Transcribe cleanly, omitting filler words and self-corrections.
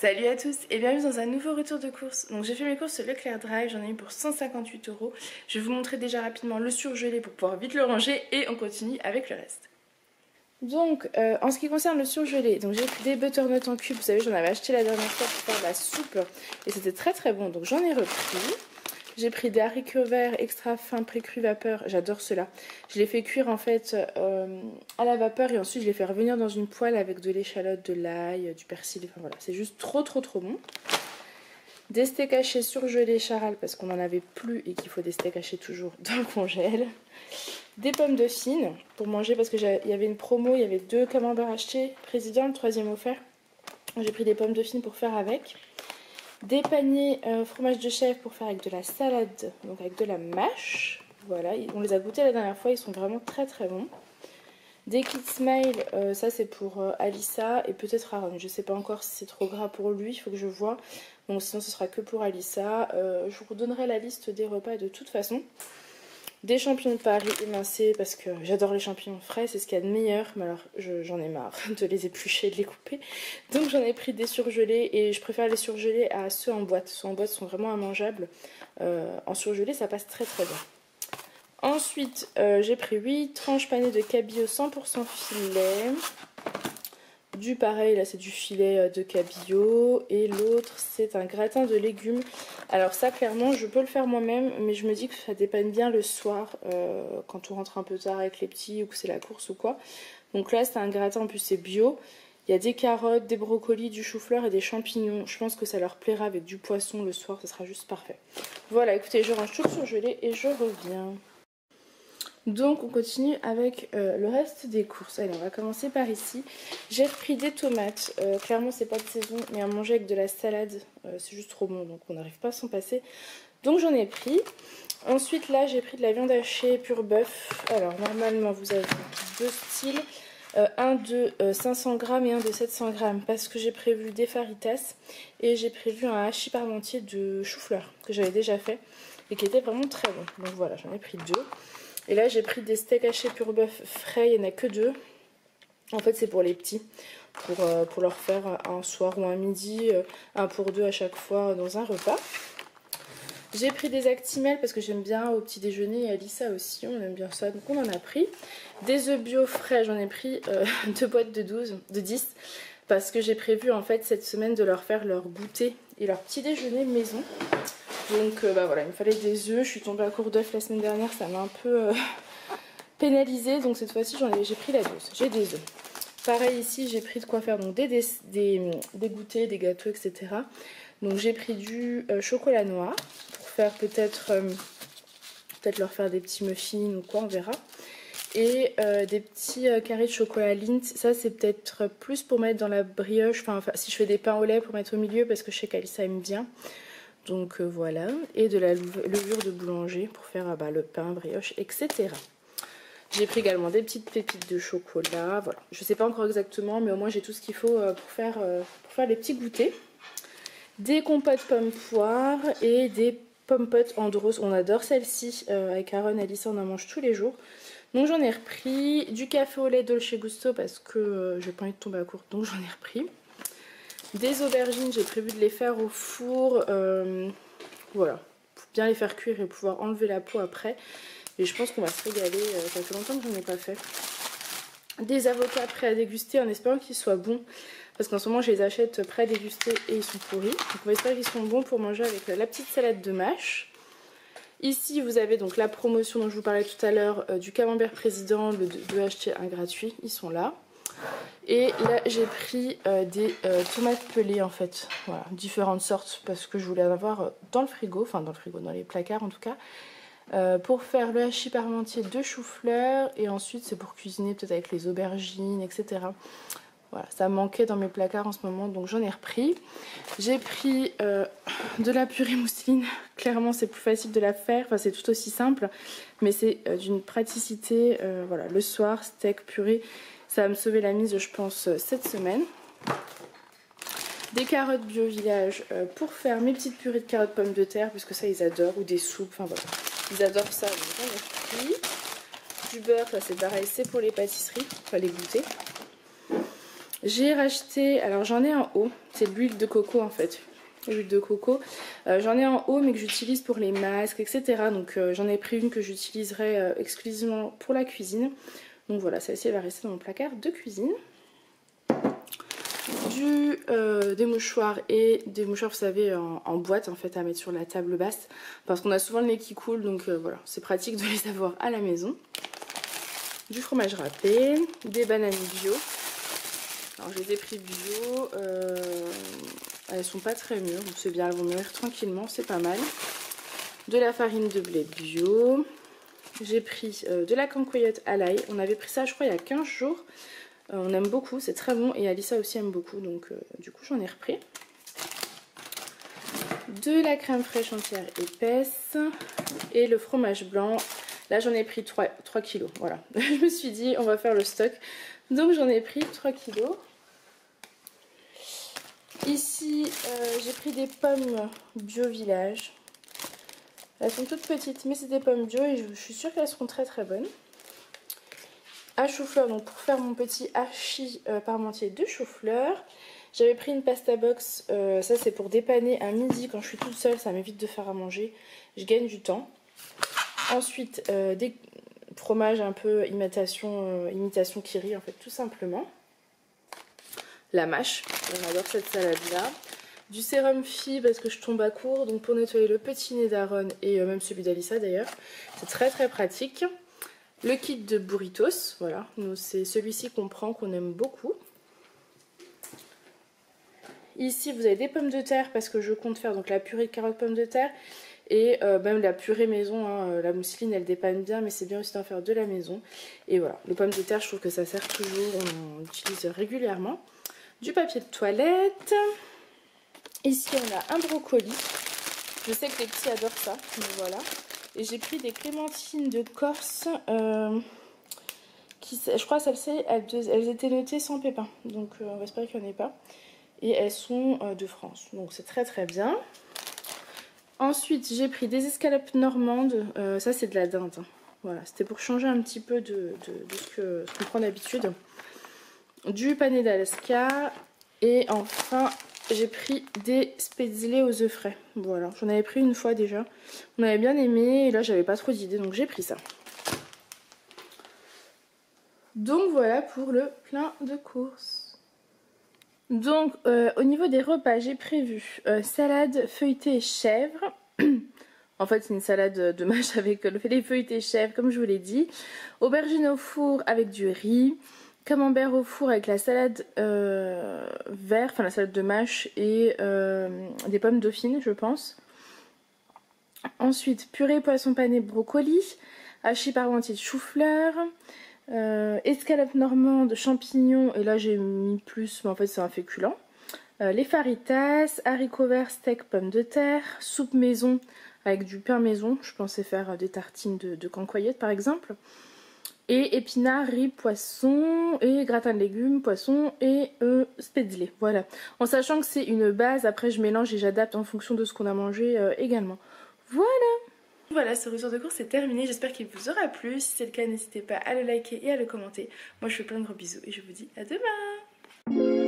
Salut à tous et bienvenue dans un nouveau retour de course. Donc j'ai fait mes courses sur Leclerc Drive, j'en ai eu pour 158 €. Je vais vous montrer déjà rapidement le surgelé pour pouvoir vite le ranger et on continue avec le reste. Donc en ce qui concerne le surgelé, donc j'ai pris des butternut en cubes, vous savez j'en avais acheté la dernière fois pour faire la soupe et c'était très bon, donc j'en ai repris. J'ai pris des haricots verts extra fins pré-cuits vapeur, j'adore cela. Je les fais cuire en fait à la vapeur et ensuite je les fais revenir dans une poêle avec de l'échalote, de l'ail, du persil, enfin voilà, c'est juste trop bon. Des steaks hachés surgelés Charal parce qu'on n'en avait plus et qu'il faut des steaks hachés toujours dans le congèle. Des pommes de Fine pour manger parce qu'il y avait une promo, il y avait 2 camemberts achetés, président, le 3e offert. J'ai pris des pommes de Fine pour faire avec. Des paniers fromage de chèvre pour faire avec de la salade, donc avec de la mâche. Voilà, on les a goûtés la dernière fois, ils sont vraiment très bons. Des Kids Smile, ça c'est pour Alissa et peut-être Aaron. Je sais pas encore si c'est trop gras pour lui, il faut que je vois. Donc sinon ce sera que pour Alissa. Je vous redonnerai la liste des repas de toute façon. Des champignons de Paris émincés parce que j'adore les champignons frais, c'est ce qu'il y a de meilleur. Mais alors j'en ai marre de les éplucher et de les couper. Donc j'en ai pris des surgelés et je préfère les surgelés à ceux en boîte. Ceux en boîte sont vraiment immangeables. En surgelé ça passe très bien. Ensuite j'ai pris 8 tranches panées de cabillaud 100% filet. Du pareil, là c'est du filet de cabillaud et l'autre c'est un gratin de légumes. Alors ça clairement je peux le faire moi-même mais je me dis que ça dépanne bien le soir quand on rentre un peu tard avec les petits ou que c'est la course ou quoi. Donc là c'est un gratin, en plus c'est bio. Il y a des carottes, des brocolis, du chou-fleur et des champignons. Je pense que ça leur plaira avec du poisson le soir, ça sera juste parfait. Voilà, écoutez, je range tout le surgelé et je reviens. Donc on continue avec le reste des courses. Allez, on va commencer par ici. J'ai repris des tomates. Clairement c'est pas de saison, mais à manger avec de la salade c'est juste trop bon, donc on n'arrive pas à s'en passer. Donc j'en ai pris. Ensuite là j'ai pris de la viande hachée pur bœuf. Alors normalement vous avez 2 styles. Un de 500 g et un de 700 g parce que j'ai prévu des faritas et j'ai prévu un hachis parmentier de chou-fleur que j'avais déjà fait et qui était vraiment très bon. Donc voilà, j'en ai pris 2. Et là j'ai pris des steaks hachés pur bœuf frais, il n'y en a que 2. En fait c'est pour les petits, pour leur faire un soir ou un midi, un pour 2 à chaque fois dans un repas. J'ai pris des Actimel parce que j'aime bien au petit déjeuner et Alissa aussi, on aime bien ça, donc on en a pris. Des œufs bio frais, j'en ai pris 2 boîtes de 10 parce que j'ai prévu en fait cette semaine de leur faire leur goûter et leur petit déjeuner maison. Donc bah voilà, il me fallait des œufs, je suis tombée à court d'œufs la semaine dernière, ça m'a un peu pénalisée, donc cette fois-ci j'ai pris la dose, j'ai des œufs. Pareil ici, j'ai pris de quoi faire donc des goûters, des gâteaux, etc. Donc j'ai pris du chocolat noir pour faire peut-être leur faire des petits muffins ou quoi, on verra. Et des petits carrés de chocolat Lindt, ça c'est peut-être plus pour mettre dans la brioche, enfin si je fais des pains au lait pour mettre au milieu parce que je sais qu'Alissa aime bien. Donc voilà, et de la levure de boulanger pour faire le pain, brioche, etc. J'ai pris également des petites pépites de chocolat, voilà. Je ne sais pas encore exactement, mais au moins j'ai tout ce qu'il faut pour faire les petits goûters. Des compotes pommes poires et des pommes potes Andros. On adore celle-ci avec Aaron et Alissa, on en mange tous les jours. Donc j'en ai repris du café au lait Dolce Gusto parce que j'ai pas envie de tomber à court, donc j'en ai repris. Des aubergines, j'ai prévu de les faire au four, voilà, pour bien les faire cuire et pouvoir enlever la peau après. Et je pense qu'on va se régaler, ça fait longtemps que j'en ai pas fait. Des avocats prêts à déguster en espérant qu'ils soient bons. Parce qu'en ce moment je les achète prêts à déguster et ils sont pourris. Donc on va espérer qu'ils sont bons pour manger avec la petite salade de mâche. Ici vous avez donc la promotion dont je vous parlais tout à l'heure du camembert président, le 2 acheter un gratuit, ils sont là. Et là j'ai pris des tomates pelées en fait, voilà, différentes sortes parce que je voulais en avoir dans le frigo, enfin dans le frigo, dans les placards en tout cas. Pour faire le hachis parmentier de chou-fleur et ensuite c'est pour cuisiner peut-être avec les aubergines, etc. Voilà, ça manquait dans mes placards en ce moment donc j'en ai repris. J'ai pris de la purée mousseline, clairement c'est plus facile de la faire, enfin c'est tout aussi simple mais c'est d'une praticité, voilà, le soir, steak, purée, ça va me sauver la mise je pense cette semaine. Des carottes bio village pour faire mes petites purées de carottes pommes de terre puisque ça ils adorent, ou des soupes, enfin voilà, ils adorent ça donc j'en ai pris. Du beurre, ça c'est pareil, c'est pour les pâtisseries, enfin les goûter. J'ai racheté, alors j'en ai en haut, c'est de l'huile de coco en fait. L'huile de coco, j'en ai en haut mais que j'utilise pour les masques, etc. Donc j'en ai pris une que j'utiliserai exclusivement pour la cuisine. Donc voilà, celle-ci va rester dans mon placard de cuisine. Des mouchoirs et des mouchoirs, vous savez, en boîte en fait à mettre sur la table basse. Parce qu'on a souvent le nez qui coule, donc voilà, c'est pratique de les avoir à la maison. Du fromage râpé, des bananes bio. Alors je les ai pris bio, elles sont pas très mûres, donc c'est bien, elles vont mûrir tranquillement, c'est pas mal. De la farine de blé bio. J'ai pris de la cancoyote à l'ail, on avait pris ça je crois il y a 15 jours. On aime beaucoup, c'est très bon et Alissa aussi aime beaucoup, donc du coup j'en ai repris. De la crème fraîche entière épaisse et le fromage blanc. Là j'en ai pris 3 kilos, voilà. Je me suis dit on va faire le stock. Donc j'en ai pris 3 kilos. Ici j'ai pris des pommes bio village. Elles sont toutes petites mais c'est des pommes bio et je suis sûre qu'elles seront très très bonnes. À chou-fleur, donc pour faire mon petit hachis parmentier de chou-fleur. J'avais pris une pasta box, ça c'est pour dépanner à midi quand je suis toute seule, ça m'évite de faire à manger, je gagne du temps. Ensuite des fromages un peu imitation Kiri en fait tout simplement. La mâche, on adore cette salade là. Du sérum Phi parce que je tombe à court, donc pour nettoyer le petit nez d'Aaron et même celui d'Alissa d'ailleurs. C'est très très pratique. Le kit de burritos, voilà, c'est celui-ci qu'on prend, qu'on aime beaucoup. Ici vous avez des pommes de terre parce que je compte faire donc la purée de carottes pommes de terre. Et même la purée maison, hein, la mousseline elle dépanne bien mais c'est bien aussi d'en faire de la maison. Et voilà, les pommes de terre je trouve que ça sert toujours, on utilise régulièrement. Du papier de toilette. Ici on a un brocoli. Je sais que les petits adorent ça, mais voilà. Et j'ai pris des clémentines de Corse. Je crois celles-ci, elles étaient notées sans pépins. Donc on va espérer qu'il n'y en ait pas. Et elles sont de France. Donc c'est très très bien. Ensuite j'ai pris des escalopes normandes. Ça c'est de la dinde. Hein. Voilà, c'était pour changer un petit peu de ce qu'on prend d'habitude. Du pané d'Alaska. Et enfin j'ai pris des spätzle aux œufs frais. Voilà, j'en avais pris une fois déjà. On avait bien aimé et là j'avais pas trop d'idées donc j'ai pris ça. Donc voilà pour le plein de courses. Donc au niveau des repas j'ai prévu salade feuilletée chèvre. En fait c'est une salade de mâche avec les feuilletés chèvre comme je vous l'ai dit. Aubergine au four avec du riz. Camembert au four avec la salade verte, enfin la salade de mâche et des pommes dauphines je pense. Ensuite purée poisson pané brocoli, hachis parmentier de chou-fleur, escalope normande, champignons et là j'ai mis plus mais en fait c'est un féculent. Les faritas, haricots verts, steak, pommes de terre, soupe maison avec du pain maison, je pensais faire des tartines de cancoyote par exemple. Et épinards, riz, poisson et gratin de légumes, poisson et spätzle. Voilà. En sachant que c'est une base, après je mélange et j'adapte en fonction de ce qu'on a mangé également. Voilà. Voilà, ce retour de course est terminé. J'espère qu'il vous aura plu. Si c'est le cas, n'hésitez pas à le liker et à le commenter. Moi je fais plein de gros bisous et je vous dis à demain.